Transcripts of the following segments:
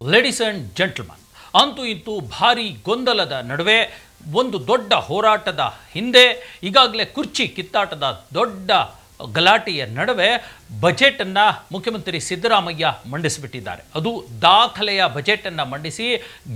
Ladies and gentleman, ಅಂತೂ ಇಂತೂ ಭಾರಿ ಗೊಂದಲದ ನಡುವೆ ಒಂದು ದೊಡ್ಡ ಹೋರಾಟದ ಹಿಂದೆ ಈಗಾಗಲೇ ಕುರ್ಚಿ ಕಿತ್ತಾಟದ ದೊಡ್ಡ ಗಲಾಟೆಯ ನಡುವೆ ಬಜೆಟನ್ನು ಮುಖ್ಯಮಂತ್ರಿ ಸಿದ್ದರಾಮಯ್ಯ ಮಂಡಿಸಿಬಿಟ್ಟಿದ್ದಾರೆ. ಅದು ದಾಖಲೆಯ ಬಜೆಟನ್ನು ಮಂಡಿಸಿ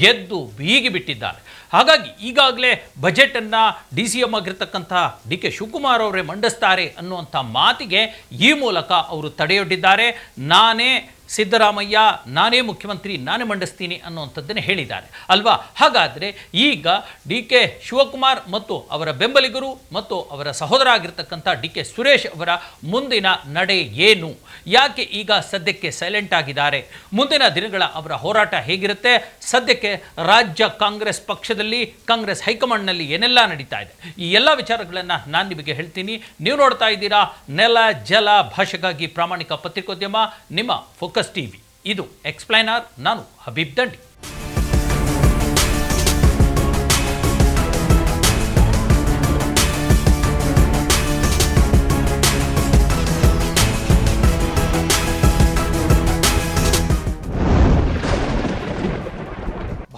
ಗೆದ್ದು ಬೀಗಿಬಿಟ್ಟಿದ್ದಾರೆ. ಹಾಗಾಗಿ ಈಗಾಗಲೇ ಬಜೆಟನ್ನು DCM ಆಗಿರ್ತಕ್ಕಂಥ DK ಶಿವಕುಮಾರ್ ಅವರೇ ಮಂಡಿಸ್ತಾರೆ ಅನ್ನುವಂಥ ಮಾತಿಗೆ ಈ ಮೂಲಕ ಅವರು ತಡೆಯೊಡ್ಡಿದ್ದಾರೆ. ನಾನೇ ಸಿದ್ದರಾಮಯ್ಯ, ನಾನೇ ಮುಖ್ಯಮಂತ್ರಿ, ನಾನೇ ಮಂಡಿಸ್ತೀನಿ ಅನ್ನುವಂಥದ್ದನ್ನು ಹೇಳಿದ್ದಾರೆ ಅಲ್ವಾ. ಹಾಗಾದರೆ ಈಗ DK ಶಿವಕುಮಾರ್ ಮತ್ತು ಅವರ ಬೆಂಬಲಿಗರು ಮತ್ತು ಅವರ ಸಹೋದರ ಆಗಿರ್ತಕ್ಕಂಥ DK ಸುರೇಶ್ ಅವರ ಮುಂದಿನ ನಡೆ ಏನು? ಯಾಕೆ ಈಗ ಸದ್ಯಕ್ಕೆ ಸೈಲೆಂಟ್ ಆಗಿದ್ದಾರೆ? ಮುಂದಿನ ದಿನಗಳ ಅವರ ಹೋರಾಟ ಹೇಗಿರುತ್ತೆ? ಸದ್ಯಕ್ಕೆ ರಾಜ್ಯ ಕಾಂಗ್ರೆಸ್ ಪಕ್ಷದಲ್ಲಿ, ಕಾಂಗ್ರೆಸ್ ಹೈಕಮಾಂಡ್ನಲ್ಲಿ ಏನೆಲ್ಲ ನಡೀತಾ ಇದೆ, ಈ ಎಲ್ಲ ವಿಚಾರಗಳನ್ನು ನಾನು ನಿಮಗೆ ಹೇಳ್ತೀನಿ. ನೀವು ನೋಡ್ತಾ ಇದ್ದೀರಾ ನೆಲ ಜಲ ಭಾಷೆಗಾಗಿ ಪ್ರಾಮಾಣಿಕ ಪತ್ರಿಕೋದ್ಯಮ ನಿಮ್ಮ ಫೋಕಸ್ TV. ಇದು ಎಕ್ಸ್ಪ್ಲೈನರ್. ನಾನು ಹಬೀಬ್ ದಂಡಿ.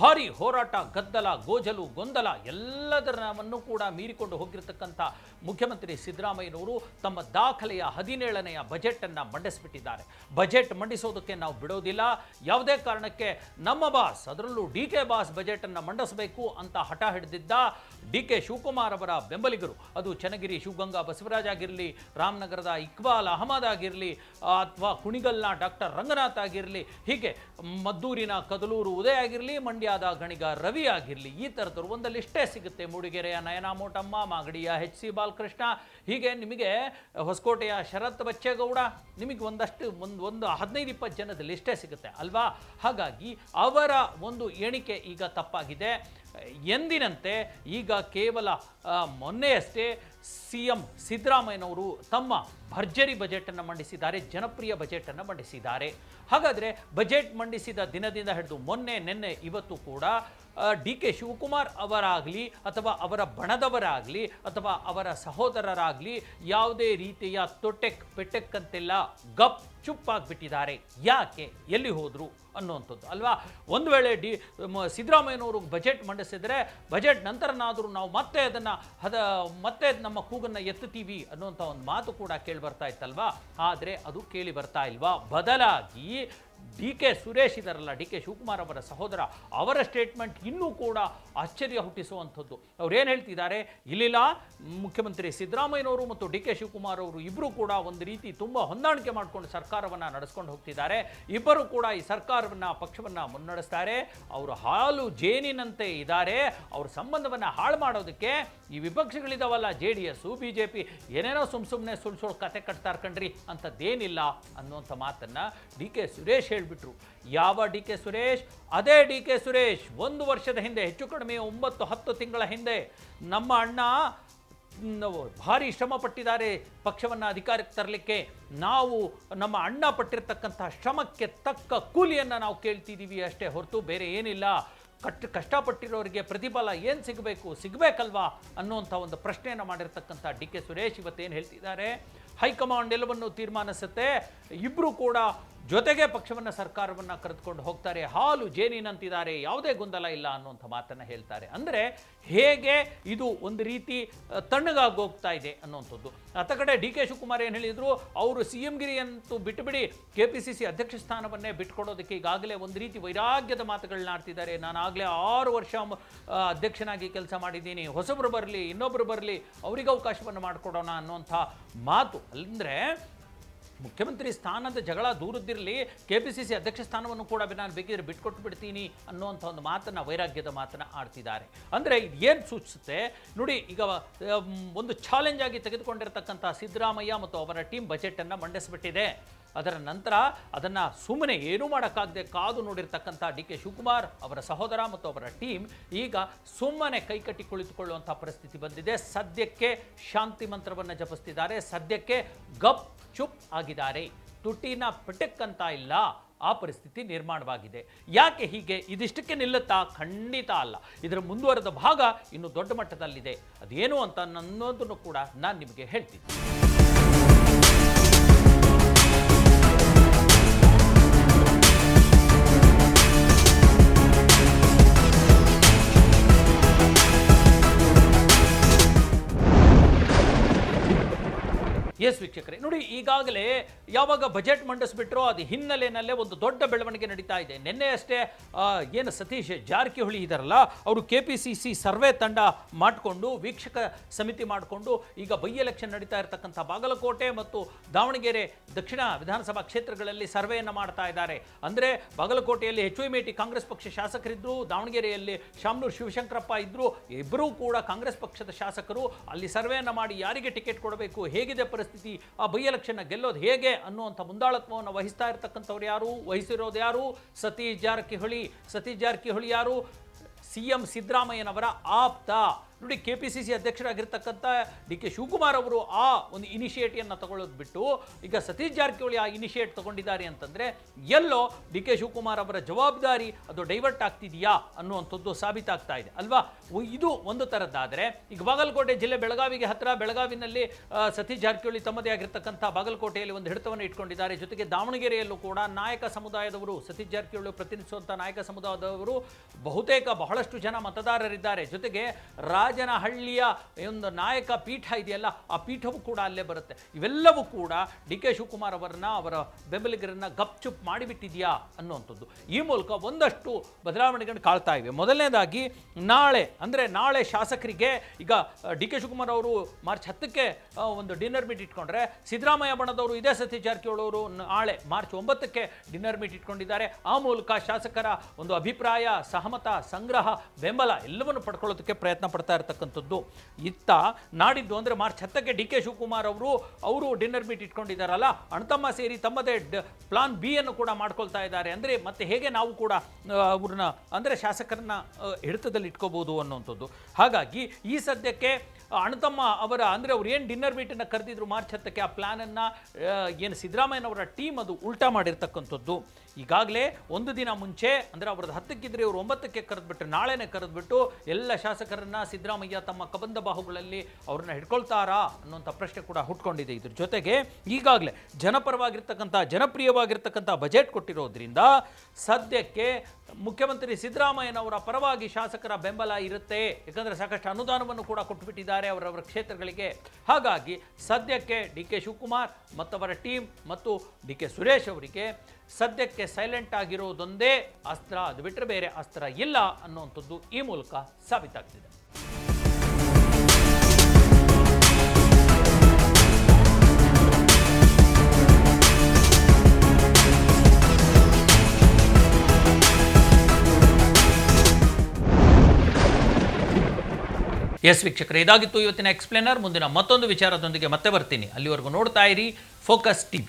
ಭಾರಿ ಹೋರಾಟ, ಗದ್ದಲ, ಗೋಜಲು, ಗೊಂದಲ ಎಲ್ಲದರವನ್ನು ಕೂಡ ಮೀರಿಕೊಂಡು ಹೋಗಿರತಕ್ಕಂಥ ಮುಖ್ಯಮಂತ್ರಿ ಸಿದ್ದರಾಮಯ್ಯನವರು ತಮ್ಮ ದಾಖಲೆಯ 17ನೆಯ ಬಜೆಟನ್ನು ಮಂಡಿಸಿಬಿಟ್ಟಿದ್ದಾರೆ. ಬಜೆಟ್ ಮಂಡಿಸೋದಕ್ಕೆ ನಾವು ಬಿಡೋದಿಲ್ಲ, ಯಾವುದೇ ಕಾರಣಕ್ಕೆ ನಮ್ಮ ಬಾಸ್, ಅದರಲ್ಲೂ DK ಬಾಸ್ ಬಜೆಟನ್ನು ಮಂಡಿಸಬೇಕು ಅಂತ ಹಠ ಹಿಡಿದಿದ್ದ DK ಶಿವಕುಮಾರ್ ಅವರ ಬೆಂಬಲಿಗರು, ಅದು ಚನ್ನಗಿರಿ ಶಿವಗಂಗಾ ಬಸವರಾಜ್ ಆಗಿರಲಿ, ರಾಮನಗರದ ಇಕ್ಬಾಲ್ ಅಹಮದ್ ಆಗಿರಲಿ, ಅಥವಾ ಕುಣಿಗಲ್ನ ಡಾಕ್ಟರ್ ರಂಗನಾಥ್ ಆಗಿರಲಿ, ಹೀಗೆ ಮದ್ದೂರಿನ ಕದಲೂರು ಉದಯ ಆಗಿರಲಿ, ಮಂಡ್ಯದ ಗಣಿಗ ರವಿ ಆಗಿರಲಿ, ಈ ಥರದವರು ಒಂದಲ್ಲಿಷ್ಟೇ ಸಿಗುತ್ತೆ. ಮೂಡಿಗೆರೆಯ ನಯನಾ ಮೋಟಮ್ಮ, ಮಾಗಡಿಯ HC ಬಾಲಕೃಷ್ಣ, ಹೀಗೆ ನಿಮಗೆ ಹೊಸಕೋಟೆಯ ಶರತ್ ಬಚ್ಚೇಗೌಡ, ನಿಮಗೆ ಒಂದಷ್ಟು ಒಂದು 15-20 ಜನದಲ್ಲಿ ಇಷ್ಟೇ ಸಿಗುತ್ತೆ ಅಲ್ವಾ. ಹಾಗಾಗಿ ಅವರ ಒಂದು ಎಣಿಕೆ ಈಗ ತಪ್ಪಾಗಿದೆ. ಎಂದಿನಂತೆ ಈಗ ಕೇವಲ ಮೊನ್ನೆಯಷ್ಟೇ CM ಸಿದ್ದರಾಮಯ್ಯನವರು ತಮ್ಮ ಭರ್ಜರಿ ಬಜೆಟನ್ನು ಮಂಡಿಸಿದ್ದಾರೆ, ಜನಪ್ರಿಯ ಬಜೆಟನ್ನು ಮಂಡಿಸಿದ್ದಾರೆ. ಹಾಗಾದರೆ ಬಜೆಟ್ ಮಂಡಿಸಿದ ದಿನದಿಂದ ಹಿಡಿದು ಮೊನ್ನೆ, ನಿನ್ನೆ, ಇವತ್ತು ಕೂಡ DK ಶಿವಕುಮಾರ್ ಅವರಾಗಲಿ ಅಥವಾ ಅವರ ಬಣದವರಾಗಲಿ ಅಥವಾ ಅವರ ಸಹೋದರರಾಗಲಿ ಯಾವುದೇ ರೀತಿಯ ಪೆಟ್ಟಕ್ಕಂತೆಲ್ಲ ಗಪ್ ಚುಪ್ಪಾಗಿಬಿಟ್ಟಿದ್ದಾರೆ. ಯಾಕೆ, ಎಲ್ಲಿ ಹೋದರು ಅನ್ನುವಂಥದ್ದು ಅಲ್ವಾ. ಒಂದು ವೇಳೆ ಸಿದ್ದರಾಮಯ್ಯನವರು ಬಜೆಟ್ ಮಂಡಿಸಿದರೆ ಬಜೆಟ್ ನಂತರನಾದರೂ ನಾವು ಮತ್ತೆ ನಮ್ಮ ಕೂಗನ್ನು ಎತ್ತುತ್ತೀವಿ ಅನ್ನುವಂಥ ಒಂದು ಮಾತು ಕೂಡ ಕೇಳಿ ಬರ್ತಾ ಇತ್ತಲ್ವಾ. ಆದರೆ ಅದು ಕೇಳಿ ಬರ್ತಾ ಇಲ್ವಾ. ಬದಲಾಗಿ DK ಸುರೇಶ್ ಇದಾರಲ್ಲ, DK ಶಿವಕುಮಾರ್ ಅವರ ಸಹೋದರ, ಅವರ ಸ್ಟೇಟ್ಮೆಂಟ್ ಇನ್ನೂ ಕೂಡ ಆಶ್ಚರ್ಯ ಹುಟ್ಟಿಸುವಂಥದ್ದು. ಅವ್ರು ಏನು ಹೇಳ್ತಿದ್ದಾರೆ, ಇಲ್ಲಿಲ್ಲ ಮುಖ್ಯಮಂತ್ರಿ ಸಿದ್ದರಾಮಯ್ಯನವರು ಮತ್ತು DK ಶಿವಕುಮಾರ್ ಅವರು ಇಬ್ಬರು ಕೂಡ ಒಂದು ರೀತಿ ತುಂಬ ಹೊಂದಾಣಿಕೆ ಮಾಡಿಕೊಂಡು ಸರ್ಕಾರವನ್ನು ನಡೆಸ್ಕೊಂಡು ಹೋಗ್ತಿದ್ದಾರೆ. ಇಬ್ಬರು ಕೂಡ ಈ ಸರ್ಕಾರವನ್ನು, ಪಕ್ಷವನ್ನು ಮುನ್ನಡೆಸ್ತಾರೆ. ಅವರು ಹಾಲು ಜೇನಿನಂತೆ ಇದ್ದಾರೆ. ಅವ್ರ ಸಂಬಂಧವನ್ನು ಹಾಳು ಮಾಡೋದಕ್ಕೆ ಈ ವಿಪಕ್ಷಗಳಿದಾವಲ್ಲ, JDS, BJP, ಏನೇನೋ ಸುಮ್ಮನೆ ಸುಳ್ಳು ಕತೆ ಕಟ್ತಾರೆ ಕಣ್ರಿ, ಅಂಥದ್ದೇನಿಲ್ಲ ಅನ್ನುವಂಥ ಮಾತನ್ನು DK ಸುರೇಶ್ ಹೇಳಿಬಿಟ್ರು. ಯಾವ DK ಸುರೇಶ್? ಅದೇ DK ಸುರೇಶ್ 1 ವರ್ಷದ ಹಿಂದೆ, ಹೆಚ್ಚು ಕಡಿಮೆ 9-10 ತಿಂಗಳ ಹಿಂದೆ ನಮ್ಮ ಅಣ್ಣ ಭಾರಿ ಶ್ರಮ ಪಟ್ಟಿದ್ದಾರೆ ಪಕ್ಷವನ್ನು ಅಧಿಕಾರಕ್ಕೆ ತರಲಿಕ್ಕೆ. ನಾವು ನಮ್ಮ ಅಣ್ಣ ಪಟ್ಟಿರ್ತಕ್ಕಂಥ ಶ್ರಮಕ್ಕೆ ತಕ್ಕ ಕೂಲಿಯನ್ನು ನಾವು ಕೇಳ್ತಿದ್ದೀವಿ ಅಷ್ಟೇ ಹೊರತು ಬೇರೆ ಏನಿಲ್ಲ. ಕಷ್ಟಪಟ್ಟಿರೋರಿಗೆ ಪ್ರತಿಫಲ ಏನು ಸಿಗಬೇಕಲ್ವಾ ಅನ್ನುವಂಥ ಒಂದು ಪ್ರಶ್ನೆಯನ್ನು ಮಾಡಿರ್ತಕ್ಕಂಥ DK ಸುರೇಶ್ ಇವತ್ತೇನು ಹೇಳ್ತಿದ್ದಾರೆ, ಹೈಕಮಾಂಡ್ ಎಲ್ಲವನ್ನು ತೀರ್ಮಾನಿಸುತ್ತೆ, ಇಬ್ಬರು ಕೂಡ ಜೊತೆಗೆ ಪಕ್ಷವನ್ನು, ಸರ್ಕಾರವನ್ನು ಕರೆದುಕೊಂಡು ಹೋಗ್ತಾರೆ, ಹಾಲು ಜೇನಿನಂತಿದ್ದಾರೆ, ಯಾವುದೇ ಗೊಂದಲ ಇಲ್ಲ ಅನ್ನುವಂಥ ಮಾತನ್ನು ಹೇಳ್ತಾರೆ. ಅಂದರೆ ಹೇಗೆ ಇದು ಒಂದು ರೀತಿ ತಣ್ಣಗಾಗಿ ಹೋಗ್ತಾ ಇದೆ ಅನ್ನುವಂಥದ್ದು. ಅತ್ತ ಕಡೆ DK ಶಿವಕುಮಾರ್ ಏನು ಹೇಳಿದರು, ಅವರು CM ಗಿರಿ ಅಂತೂ ಬಿಟ್ಟುಬಿಡಿ, KPCC ಅಧ್ಯಕ್ಷ ಸ್ಥಾನವನ್ನೇ ಬಿಟ್ಕೊಡೋದಕ್ಕೆ ಈಗಾಗಲೇ ಒಂದು ರೀತಿ ವೈರಾಗ್ಯದ ಮಾತುಗಳನ್ನ ಆಡ್ತಿದ್ದಾರೆ. ನಾನು ಆಗಲೇ 6 ವರ್ಷ ಅಧ್ಯಕ್ಷನಾಗಿ ಕೆಲಸ ಮಾಡಿದ್ದೀನಿ, ಹೊಸಬ್ರು ಬರಲಿ, ಇನ್ನೊಬ್ಬರು ಬರಲಿ, ಅವರಿಗೆ ಅವಕಾಶವನ್ನು ಮಾಡಿಕೊಡೋಣ ಅನ್ನುವಂಥ ಮಾತು. ಅಂದರೆ ಮುಖ್ಯಮಂತ್ರಿ ಸ್ಥಾನದ ಜಗಳ ದೂರದ್ದಿರಲಿ, KPCC ಅಧ್ಯಕ್ಷ ಸ್ಥಾನವನ್ನು ಕೂಡ ನಾನು ಬೇಕಿದ್ರೆ ಬಿಟ್ಕೊಟ್ಟು ಬಿಡ್ತೀನಿ ಅನ್ನುವಂಥ ಒಂದು ಮಾತನ್ನು, ವೈರಾಗ್ಯದ ಮಾತನ್ನು ಆಡ್ತಿದ್ದಾರೆ. ಅಂದರೆ ಇದು ಏನು ಸೂಚಿಸುತ್ತೆ ನೋಡಿ. ಈಗ ಒಂದು ಚಾಲೆಂಜ್ ಆಗಿ ತೆಗೆದುಕೊಂಡಿರ್ತಕ್ಕಂಥ ಸಿದ್ದರಾಮಯ್ಯ ಮತ್ತು ಅವರ ಟೀಮ್ ಬಜೆಟನ್ನು ಮಂಡಿಸಿಬಿಟ್ಟಿದೆ. ಅದರ ನಂತರ ಅದನ್ನು ಸುಮ್ಮನೆ ಏನೂ ಮಾಡೋಕ್ಕಾಗದೆ ಕಾದು ನೋಡಿರ್ತಕ್ಕಂಥ DK ಶಿವಕುಮಾರ್, ಅವರ ಸಹೋದರ ಮತ್ತು ಅವರ ಟೀಮ್ ಈಗ ಸುಮ್ಮನೆ ಕೈಕಟ್ಟಿ ಕುಳಿತುಕೊಳ್ಳುವಂಥ ಪರಿಸ್ಥಿತಿ ಬಂದಿದೆ. ಸದ್ಯಕ್ಕೆ ಶಾಂತಿ ಮಂತ್ರವನ್ನು ಜಪಿಸ್ತಿದ್ದಾರೆ, ಸದ್ಯಕ್ಕೆ ಗಪ್ ಚುಪ್ ಆಗಿದ್ದಾರೆ, ತುಟಿನ ಪೆಟ್ಟಕ್ಕಂತ ಇಲ್ಲ, ಆ ಪರಿಸ್ಥಿತಿ ನಿರ್ಮಾಣವಾಗಿದೆ. ಯಾಕೆ ಹೀಗೆ? ಇದಿಷ್ಟಕ್ಕೆ ನಿಲ್ಲುತ್ತಾ? ಖಂಡಿತ ಅಲ್ಲ. ಇದರ ಮುಂದುವರೆದ ಭಾಗ ಇನ್ನು ದೊಡ್ಡ ಮಟ್ಟದಲ್ಲಿದೆ. ಅದೇನು ಅಂತ ಅನ್ನೋದನ್ನು ಕೂಡ ನಾನು ನಿಮಗೆ ಹೇಳ್ತೀನಿ. ಎಸ್ ವೀಕ್ಷಕರೇ, ನೋಡಿ ಈಗಾಗಲೇ ಯಾವಾಗ ಬಜೆಟ್ ಮಂಡಿಸ್ಬಿಟ್ರೋ ಅದು ಹಿನ್ನೆಲೆಯಲ್ಲೇ ಒಂದು ದೊಡ್ಡ ಬೆಳವಣಿಗೆ ನಡೀತಾ ಇದೆ. ನಿನ್ನೆ ಅಷ್ಟೇ ಏನು ಸತೀಶ್ ಜಾರಕಿಹೊಳಿ ಇದಾರಲ್ಲ, ಅವರು KPCC ಸರ್ವೆ ತಂಡ ಮಾಡಿಕೊಂಡು ವೀಕ್ಷಕ ಸಮಿತಿ ಮಾಡಿಕೊಂಡು ಈಗ ಬೈ ಎಲೆಕ್ಷನ್ ನಡೀತಾ ಇರತಕ್ಕಂಥ ಬಾಗಲಕೋಟೆ ಮತ್ತು ದಾವಣಗೆರೆ ದಕ್ಷಿಣ ವಿಧಾನಸಭಾ ಕ್ಷೇತ್ರಗಳಲ್ಲಿ ಸರ್ವೆಯನ್ನು ಮಾಡ್ತಾ ಇದ್ದಾರೆ. ಅಂದರೆ ಬಾಗಲಕೋಟೆಯಲ್ಲಿ HY ಮೇಟಿ ಕಾಂಗ್ರೆಸ್ ಪಕ್ಷ ಶಾಸಕರಿದ್ದರು, ದಾವಣಗೆರೆಯಲ್ಲಿ ಶಾಮನೂರು ಶಿವಶಂಕರಪ್ಪ ಇದ್ದರು. ಇಬ್ಬರೂ ಕೂಡ ಕಾಂಗ್ರೆಸ್ ಪಕ್ಷದ ಶಾಸಕರು ಅಲ್ಲಿ ಸರ್ವೆಯನ್ನು ಮಾಡಿ ಯಾರಿಗೆ ಟಿಕೆಟ್ ಕೊಡಬೇಕು, ಹೇಗಿದೆ ಪರಿಸ್ಥಿತಿ, ಆ ಬೈ ಎಲೆಕ್ಷನ್ ಗೆಲ್ಲೋದು ಹೇಗೆ ಅನ್ನುವಂಥ ಮುಂದಾಳತ್ವವನ್ನು ವಹಿಸ್ತಾ ಇರತಕ್ಕಂಥವ್ರು ಯಾರು, ವಹಿಸಿರೋದು ಯಾರು? ಸತೀಶ್ ಜಾರಕಿಹೊಳಿ. ಸತೀಶ್ ಜಾರಕಿಹೊಳಿ ಯಾರು? CM ಸಿದ್ದರಾಮಯ್ಯನವರ ಆಪ್ತ. ನೋಡಿ, KPCC ಅಧ್ಯಕ್ಷರಾಗಿರ್ತಕ್ಕಂಥ DK ಶಿವಕುಮಾರ್ ಅವರು ಆ ಒಂದು ಇನಿಷಿಯೇಟಿವನ್ನು ತಗೊಳ್ಳೋದು ಬಿಟ್ಟು ಈಗ ಸತೀಶ್ ಜಾರಕಿಹೊಳಿ ಆ ಇನಿಷಿಯೇಟ್ ತಗೊಂಡಿದ್ದಾರೆ ಅಂತಂದರೆ ಎಲ್ಲೋ DK ಶಿವಕುಮಾರ್ ಅವರ ಜವಾಬ್ದಾರಿ ಅದು ಡೈವರ್ಟ್ ಆಗ್ತಿದೆಯಾ ಅನ್ನುವಂಥದ್ದು ಸಾಬೀತಾಗ್ತಾ ಇದೆ ಅಲ್ವಾ. ಇದು ಒಂದು ಥರದ್ದಾದರೆ ಈಗ ಬಾಗಲಕೋಟೆ ಜಿಲ್ಲೆ ಬೆಳಗಾವಿಗೆ ಹತ್ತಿರ, ಬೆಳಗಾವಿನಲ್ಲಿ ಸತೀಶ್ ಜಾರಕಿಹೊಳಿ ತಮ್ಮದೇ ಆಗಿರ್ತಕ್ಕಂಥ ಬಾಗಲಕೋಟೆಯಲ್ಲಿ ಒಂದು ಹಿಡಿತವನ್ನು ಇಟ್ಕೊಂಡಿದ್ದಾರೆ. ಜೊತೆಗೆ ದಾವಣಗೆರೆಯಲ್ಲೂ ಕೂಡ ನಾಯಕ ಸಮುದಾಯದವರು, ಸತೀಶ್ ಜಾರಕಿಹೊಳಿ ಪ್ರತಿನಿಧಿಸುವಂಥ ನಾಯಕ ಸಮುದಾಯದವರು ಬಹುತೇಕ ಬಹಳಷ್ಟು ಜನ ಮತದಾರರಿದ್ದಾರೆ. ಜೊತೆಗೆ ರಾಜನಹಳ್ಳಿಯ ಒಂದು ನಾಯಕ ಪೀಠ ಇದೆಯಲ್ಲ, ಆ ಪೀಠವೂ ಕೂಡ ಅಲ್ಲೇ ಬರುತ್ತೆ. ಇವೆಲ್ಲವೂ ಕೂಡ DK ಶಿವಕುಮಾರ್ ಅವರನ್ನ, ಅವರ ಬೆಂಬಲಿಗರನ್ನ ಗಪ್ಚುಪ್ ಮಾಡಿಬಿಟ್ಟಿದೆಯಾ ಅನ್ನುವಂಥದ್ದು. ಈ ಮೂಲಕ ಒಂದಷ್ಟು ಬದಲಾವಣೆಗಳನ್ನು ಕಾಳ್ತಾ ಇವೆ. ಮೊದಲನೇದಾಗಿ ನಾಳೆ ಶಾಸಕರಿಗೆ ಈಗ DK ಶಿವಕುಮಾರ್ ಅವರು ಮಾರ್ಚ್ 10ಕ್ಕೆ ಒಂದು ಡಿನ್ನರ್ ಮೀಟ್ ಇಟ್ಕೊಂಡ್ರೆ, ಸಿದ್ದರಾಮಯ್ಯ ಬಣದವರು ಇದೇ ಸತೀಶ್ ಜಾರಕಿಹೊಳಿ ಅವರು ನಾಳೆ ಮಾರ್ಚ್ 9ಕ್ಕೆ ಡಿನ್ನರ್ ಮೀಟ್ ಇಟ್ಕೊಂಡಿದ್ದಾರೆ. ಆ ಮೂಲಕ ಶಾಸಕರ ಒಂದು ಅಭಿಪ್ರಾಯ, ಸಹಮತ, ಸಂಗ್ರಹ, ಬೆಂಬಲ ಎಲ್ಲವನ್ನು ಪಡ್ಕೊಳ್ಳೋದಕ್ಕೆ ಪ್ರಯತ್ನ ಪಡ್ತಾ ಇರತಕ್ಕಂಥದ್ದು. ಇತ್ತ ನಾಡಿದ್ದು ಅಂದರೆ ಮಾರ್ಚ್ 10ಕ್ಕೆ DK ಶಿವಕುಮಾರ್ ಅವರು ಡಿನ್ನರ್ ಮೀಟ್ ಇಟ್ಕೊಂಡಿದ್ದಾರಲ್ಲ, ಅಣ್ತಮ್ಮ ಸೇರಿ ತಮ್ಮದೇ ಪ್ಲಾನ್ B ಅನ್ನು ಕೂಡ ಮಾಡ್ಕೊಳ್ತಾ ಇದ್ದಾರೆ. ಅಂದರೆ ಮತ್ತೆ ಹೇಗೆ ನಾವು ಕೂಡ ಅವ್ರನ್ನ ಅಂದರೆ ಶಾಸಕರನ್ನ ಹಿಡಿತದಲ್ಲಿ ಇಟ್ಕೋಬಹುದು ಅನ್ನುವಂಥದ್ದು. ಹಾಗಾಗಿ ಈ ಸದ್ಯಕ್ಕೆ ಅಣ್ತಮ್ಮ ಅವರ ಅಂದರೆ ಅವ್ರು ಏನು ಡಿನ್ನರ್ ಮೀಟನ್ನು ಕರೆದಿದ್ರು ಮಾರ್ಚ್ 10ಕ್ಕೆ, ಆ ಪ್ಲ್ಯಾನನ್ನು ಏನು ಸಿದ್ದರಾಮಯ್ಯನವರ ಟೀಮ್ ಅದು ಉಲ್ಟಾ ಮಾಡಿರ್ತಕ್ಕಂಥದ್ದು. ಈಗಾಗಲೇ ಒಂದು ದಿನ ಮುಂಚೆ ಅಂದರೆ ಅವ್ರದ್ದು 10ಕ್ಕಿದ್ರೆ ಇವರು 9ಕ್ಕೆ ಕರೆದ್ಬಿಟ್ಟು, ನಾಳೆನೇ ಕರೆದ್ಬಿಟ್ಟು ಎಲ್ಲ ಶಾಸಕರನ್ನ ಸಿದ್ದರಾಮಯ್ಯ ತಮ್ಮ ಕಬಂಧ ಬಾಹುಗಳಲ್ಲಿ ಅವ್ರನ್ನ ಹಿಡ್ಕೊಳ್ತಾರಾ ಅನ್ನುವಂಥ ಪ್ರಶ್ನೆ ಕೂಡ ಹುಟ್ಕೊಂಡಿದೆ. ಇದ್ರ ಜೊತೆಗೆ ಈಗಾಗಲೇ ಜನಪ್ರಿಯವಾಗಿರ್ತಕ್ಕಂಥ ಬಜೆಟ್ ಕೊಟ್ಟಿರೋದ್ರಿಂದ ಸದ್ಯಕ್ಕೆ ಮುಖ್ಯಮಂತ್ರಿ ಸಿದ್ದರಾಮಯ್ಯನವರ ಪರವಾಗಿ ಶಾಸಕರ ಬೆಂಬಲ ಇರುತ್ತೆ. ಯಾಕಂದರೆ ಸಾಕಷ್ಟು ಅನುದಾನವನ್ನು ಕೂಡ ಕೊಟ್ಟುಬಿಟ್ಟಿದ್ದಾರೆ ಅವರವರ ಕ್ಷೇತ್ರಗಳಿಗೆ. ಹಾಗಾಗಿ ಸದ್ಯಕ್ಕೆ DK ಶಿವಕುಮಾರ್ ಮತ್ತವರ ಟೀಮ್ ಮತ್ತು DK ಸುರೇಶ್ ಅವರಿಗೆ ಸದ್ಯಕ್ಕೆ ಸೈಲೆಂಟ್ ಆಗಿರೋದೊಂದೇ ಅಸ್ತ್ರ, ಅದು ಬಿಟ್ಟರೆ ಬೇರೆ ಅಸ್ತ್ರ ಇಲ್ಲ ಅನ್ನುವಂಥದ್ದು ಈ ಮೂಲಕ ಸಾಬೀತಾಗ್ತಿದೆ. ಎಸ್ ವೀಕ್ಷಕರೇ, ಇದಾಗಿತ್ತು ಇವತ್ತಿನ ಎಕ್ಸ್ಪ್ಲೇನರ್. ಮುಂದಿನ ಮತ್ತೊಂದು ವಿಚಾರದೊಂದಿಗೆ ಮತ್ತೆ ಬರ್ತೀನಿ. ಅಲ್ಲಿವರೆಗೂ ನೋಡ್ತಾ ಇರಿ ಫೋಕಸ್ TV.